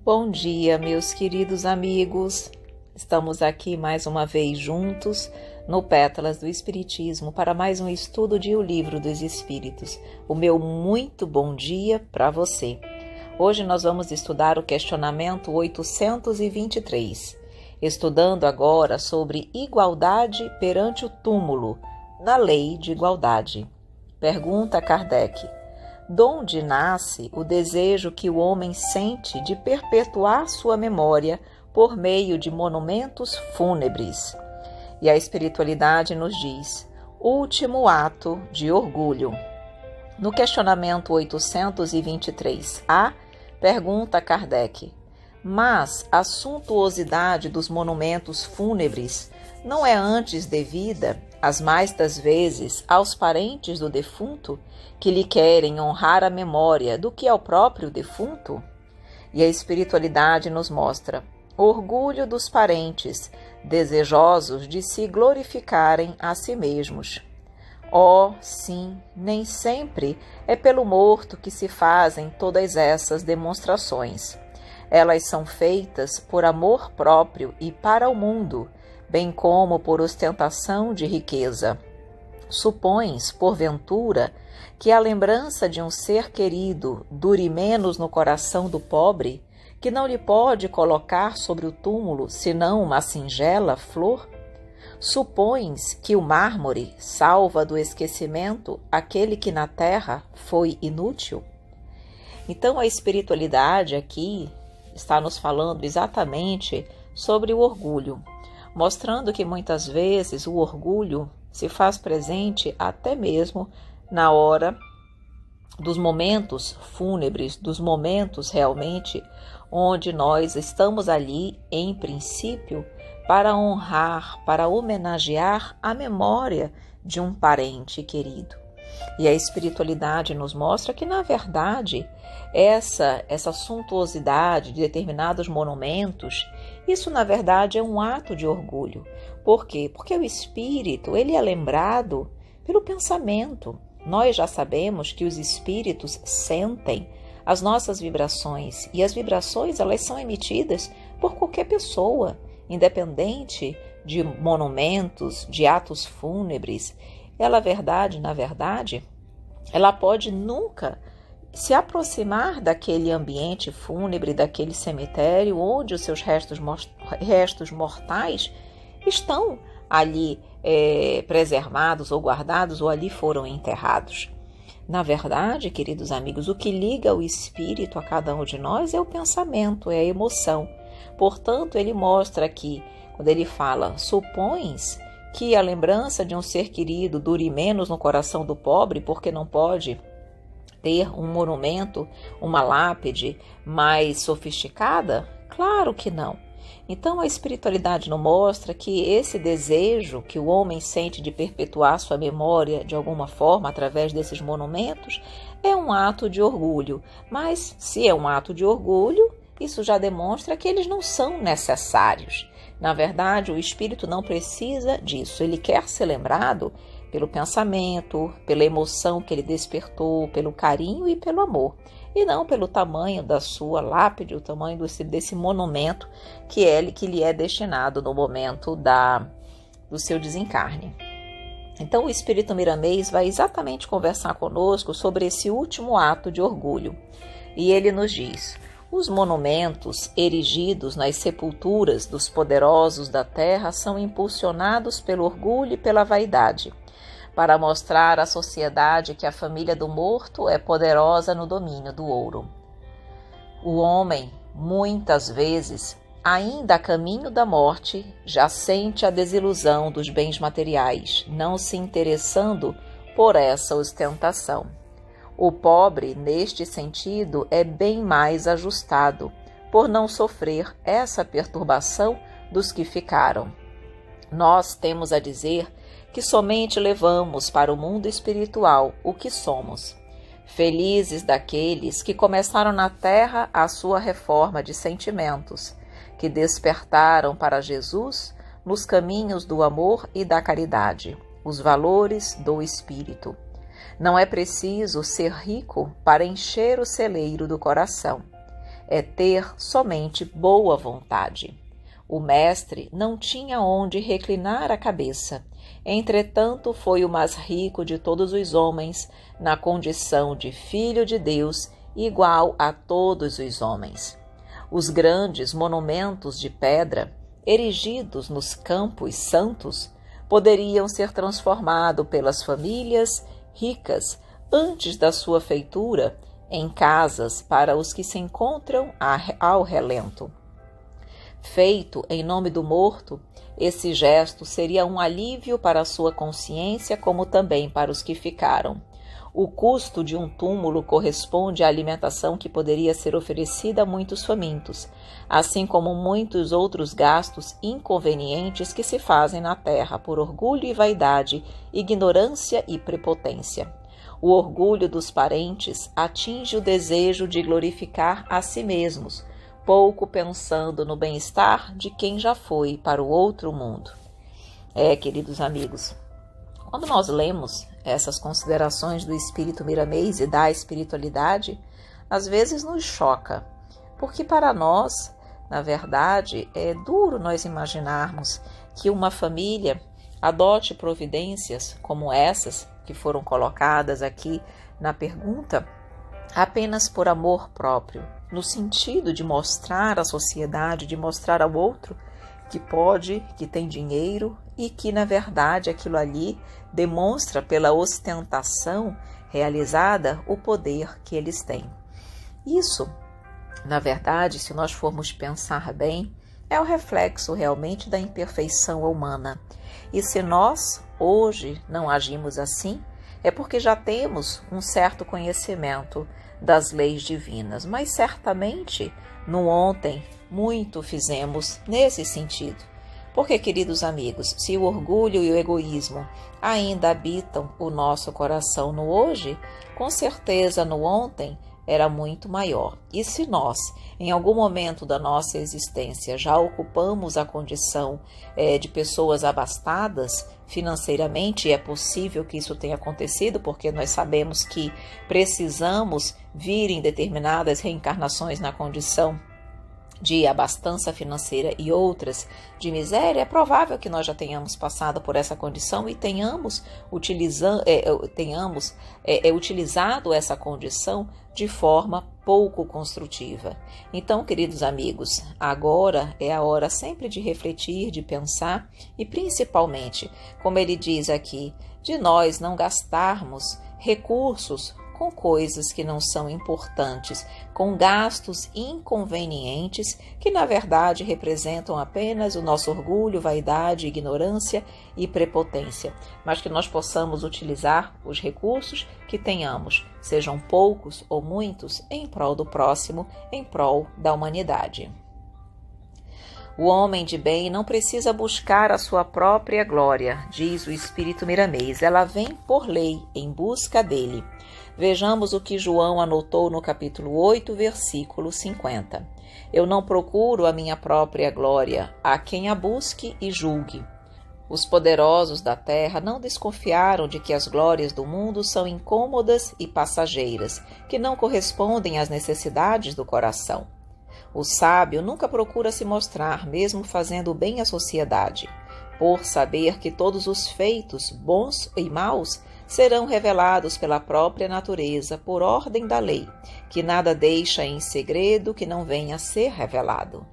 Bom dia, meus queridos amigos. Estamos aqui mais uma vez juntos no Pétalas do Espiritismo para mais um estudo de O Livro dos Espíritos. O meu muito bom dia para você. Hoje nós vamos estudar o questionamento 823, estudando agora sobre igualdade perante o túmulo, na lei de igualdade. Pergunta Kardec: donde nasce o desejo que o homem sente de perpetuar sua memória por meio de monumentos fúnebres? E a espiritualidade nos diz: último ato de orgulho. No questionamento 823A, pergunta Kardec: mas a suntuosidade dos monumentos fúnebres não é antes devida, as mais das vezes, aos parentes do defunto, que lhe querem honrar a memória do que ao próprio defunto? E a espiritualidade nos mostra: orgulho dos parentes, desejosos de se glorificarem a si mesmos. Oh, sim, nem sempre é pelo morto que se fazem todas essas demonstrações. Elas são feitas por amor próprio e para o mundo, bem como por ostentação de riqueza. Supões, porventura, que a lembrança de um ser querido dure menos no coração do pobre, que não lhe pode colocar sobre o túmulo senão uma singela flor? Supões que o mármore salva do esquecimento aquele que na terra foi inútil? Então a espiritualidade aqui está nos falando exatamente sobre o orgulho, mostrando que muitas vezes o orgulho se faz presente até mesmo na hora dos momentos fúnebres, dos momentos realmente onde nós estamos ali, em princípio, para honrar, para homenagear a memória de um parente querido. E a espiritualidade nos mostra que, na verdade, essa suntuosidade de determinados monumentos, isso, na verdade, é um ato de orgulho. Por quê? Porque o espírito, ele é lembrado pelo pensamento. Nós já sabemos que os espíritos sentem as nossas vibrações, e as vibrações, elas são emitidas por qualquer pessoa, independente de monumentos, de atos fúnebres. Ela, na verdade, ela pode nunca se aproximar daquele ambiente fúnebre, daquele cemitério onde os seus restos mortais estão ali preservados ou guardados, ou ali foram enterrados. Na verdade, queridos amigos, o que liga o espírito a cada um de nós é o pensamento, é a emoção. Portanto, ele mostra aqui, quando ele fala: supões que a lembrança de um ser querido dure menos no coração do pobre, porque não pode ter um monumento, uma lápide mais sofisticada? Claro que não. Então a espiritualidade nos mostra que esse desejo que o homem sente de perpetuar sua memória de alguma forma através desses monumentos é um ato de orgulho. Mas se é um ato de orgulho, isso já demonstra que eles não são necessários. Na verdade, o espírito não precisa disso. Ele quer ser lembrado pelo pensamento, pela emoção que ele despertou, pelo carinho e pelo amor, e não pelo tamanho da sua lápide, o tamanho desse monumento que lhe é destinado no momento do seu desencarne. Então o Espírito Miramês vai exatamente conversar conosco sobre esse último ato de orgulho. E ele nos diz: os monumentos erigidos nas sepulturas dos poderosos da terra são impulsionados pelo orgulho e pela vaidade, para mostrar à sociedade que a família do morto é poderosa no domínio do ouro. O homem, muitas vezes, ainda a caminho da morte, já sente a desilusão dos bens materiais, não se interessando por essa ostentação. O pobre, neste sentido, é bem mais ajustado, por não sofrer essa perturbação dos que ficaram. Nós temos a dizer que somente levamos para o mundo espiritual o que somos. Felizes daqueles que começaram na terra a sua reforma de sentimentos, que despertaram para Jesus nos caminhos do amor e da caridade, os valores do espírito. Não é preciso ser rico para encher o celeiro do coração. é ter somente boa vontade. O mestre não tinha onde reclinar a cabeça. Entretanto, foi o mais rico de todos os homens, na condição de filho de Deus, igual a todos os homens. Os grandes monumentos de pedra, erigidos nos campos santos, poderiam ser transformados pelas famílias ricas antes da sua feitura em casas para os que se encontram ao relento. Feito em nome do morto, esse gesto seria um alívio para a sua consciência, como também para os que ficaram. O custo de um túmulo corresponde à alimentação que poderia ser oferecida a muitos famintos, assim como muitos outros gastos inconvenientes que se fazem na terra por orgulho e vaidade, ignorância e prepotência. O orgulho dos parentes atinge o desejo de glorificar a si mesmos, pouco pensando no bem-estar de quem já foi para o outro mundo. Queridos amigos, quando nós lemos essas considerações do espírito Miramês e da espiritualidade, às vezes nos choca, porque para nós, na verdade, é duro nós imaginarmos que uma família adote providências como essas que foram colocadas aqui na pergunta apenas por amor próprio, no sentido de mostrar à sociedade, de mostrar ao outro que pode, que tem dinheiro e que, na verdade, aquilo ali demonstra pela ostentação realizada o poder que eles têm. Isso, na verdade, se nós formos pensar bem, é o reflexo realmente da imperfeição humana. E se nós, hoje, não agimos assim, é porque já temos um certo conhecimento das leis divinas, mas certamente no ontem muito fizemos nesse sentido. Porque, queridos amigos, se o orgulho e o egoísmo ainda habitam o nosso coração no hoje, com certeza no ontem era muito maior. E se nós, em algum momento da nossa existência, já ocupamos a condição de pessoas abastadas financeiramente, e é possível que isso tenha acontecido, porque nós sabemos que precisamos vir em determinadas reencarnações na condição de abastança financeira e outras de miséria, é provável que nós já tenhamos passado por essa condição e tenhamos utilizado essa condição de forma pouco construtiva. Então, queridos amigos, agora é a hora sempre de refletir, de pensar e principalmente, como ele diz aqui, de nós não gastarmos recursos com coisas que não são importantes, com gastos inconvenientes que, na verdade, representam apenas o nosso orgulho, vaidade, ignorância e prepotência, mas que nós possamos utilizar os recursos que tenhamos, sejam poucos ou muitos, em prol do próximo, em prol da humanidade. O homem de bem não precisa buscar a sua própria glória, diz o Espírito Miramês, ela vem por lei, em busca dele. Vejamos o que João anotou no capítulo 8, versículo 50. Eu não procuro a minha própria glória, há quem a busque e julgue. Os poderosos da terra não desconfiaram de que as glórias do mundo são incômodas e passageiras, que não correspondem às necessidades do coração. O sábio nunca procura se mostrar, mesmo fazendo bem à sociedade, por saber que todos os feitos, bons e maus, serão revelados pela própria natureza, por ordem da lei, que nada deixa em segredo que não venha a ser revelado.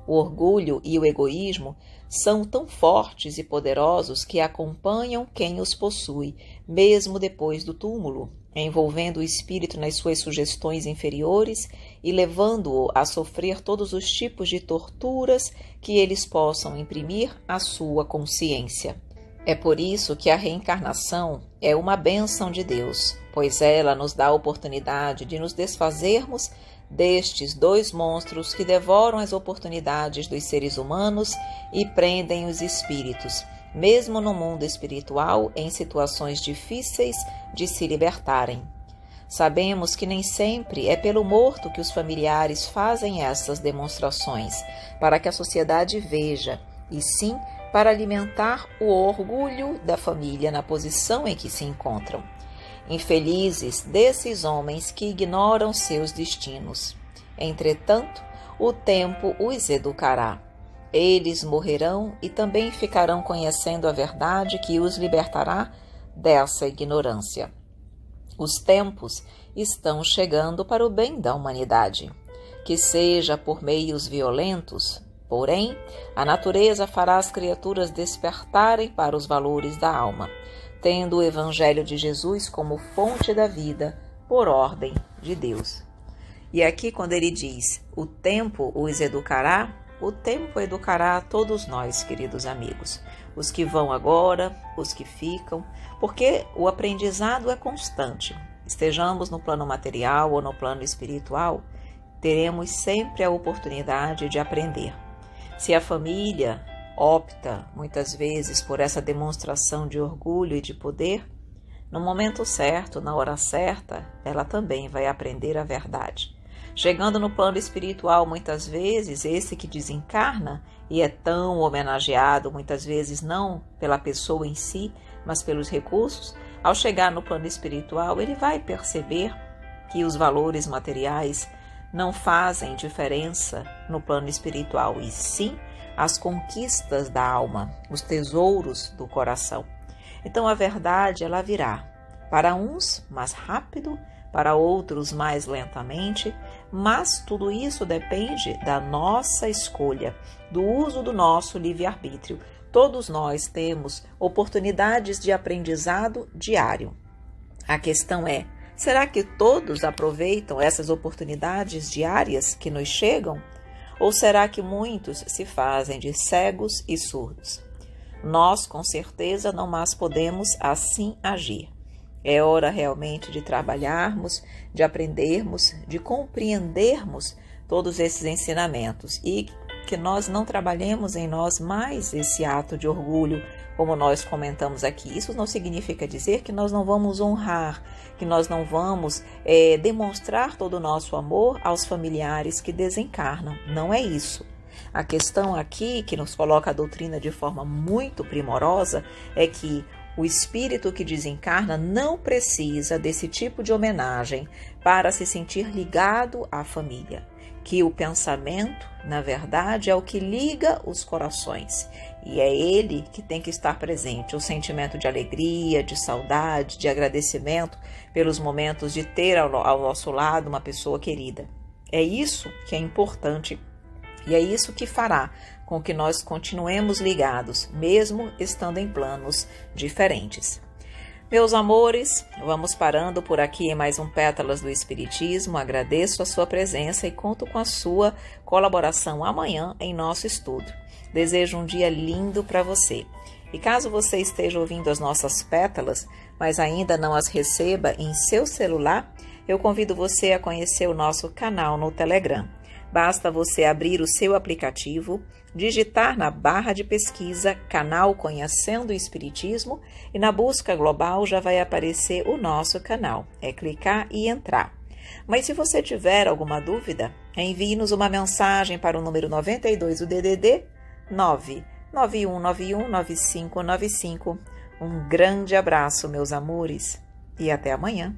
O orgulho e o egoísmo são tão fortes e poderosos que acompanham quem os possui, mesmo depois do túmulo, envolvendo o espírito nas suas sugestões inferiores e levando-o a sofrer todos os tipos de torturas que eles possam imprimir à sua consciência. É por isso que a reencarnação é uma bênção de Deus, pois ela nos dá a oportunidade de nos desfazermos destes dois monstros que devoram as oportunidades dos seres humanos e prendem os espíritos, mesmo no mundo espiritual, em situações difíceis de se libertarem. Sabemos que nem sempre é pelo morto que os familiares fazem essas demonstrações, para que a sociedade veja, e sim para alimentar o orgulho da família na posição em que se encontram. Infelizes desses homens que ignoram seus destinos. Entretanto, o tempo os educará. Eles morrerão e também ficarão conhecendo a verdade que os libertará dessa ignorância. Os tempos estão chegando para o bem da humanidade. Que seja por meios violentos, porém, a natureza fará as criaturas despertarem para os valores da alma, tendo o Evangelho de Jesus como fonte da vida, por ordem de Deus. E aqui, quando ele diz, o tempo os educará, o tempo educará a todos nós, queridos amigos. Os que vão agora, os que ficam, porque o aprendizado é constante. Estejamos no plano material ou no plano espiritual, teremos sempre a oportunidade de aprender. Se a família opta, muitas vezes, por essa demonstração de orgulho e de poder, no momento certo, na hora certa, ela também vai aprender a verdade. Chegando no plano espiritual, muitas vezes, esse que desencarna e é tão homenageado, muitas vezes não pela pessoa em si, mas pelos recursos, ao chegar no plano espiritual, ele vai perceber que os valores materiais não fazem diferença no plano espiritual, e sim as conquistas da alma, os tesouros do coração. Então a verdade, ela virá, para uns mais rápido, para outros mais lentamente, mas tudo isso depende da nossa escolha, do uso do nosso livre-arbítrio. Todos nós temos oportunidades de aprendizado diário. A questão é, será que todos aproveitam essas oportunidades diárias que nos chegam? Ou será que muitos se fazem de cegos e surdos? Nós, com certeza, não mais podemos assim agir. É hora realmente de trabalharmos, de aprendermos, de compreendermos todos esses ensinamentos e que nós não trabalhemos em nós mais esse ato de orgulho, como nós comentamos aqui. Isso não significa dizer que nós não vamos honrar, que nós não vamos demonstrar todo o nosso amor aos familiares que desencarnam. Não é isso. A questão aqui, que nos coloca a doutrina de forma muito primorosa, é que o espírito que desencarna não precisa desse tipo de homenagem para se sentir ligado à família. Que o pensamento, na verdade, é o que liga os corações. E é ele que tem que estar presente. O sentimento de alegria, de saudade, de agradecimento pelos momentos de ter ao nosso lado uma pessoa querida. É isso que é importante e é isso que fará com que nós continuemos ligados, mesmo estando em planos diferentes. Meus amores, vamos parando por aqui em mais um Pétalas do Espiritismo. Agradeço a sua presença e conto com a sua colaboração amanhã em nosso estudo. Desejo um dia lindo para você. E caso você esteja ouvindo as nossas pétalas, mas ainda não as receba em seu celular, eu convido você a conhecer o nosso canal no Telegram. Basta você abrir o seu aplicativo, digitar na barra de pesquisa Canal Conhecendo o Espiritismo e na busca global já vai aparecer o nosso canal. É clicar e entrar. Mas se você tiver alguma dúvida, envie-nos uma mensagem para o número 92 do DDD 991919595. Um grande abraço, meus amores, e até amanhã.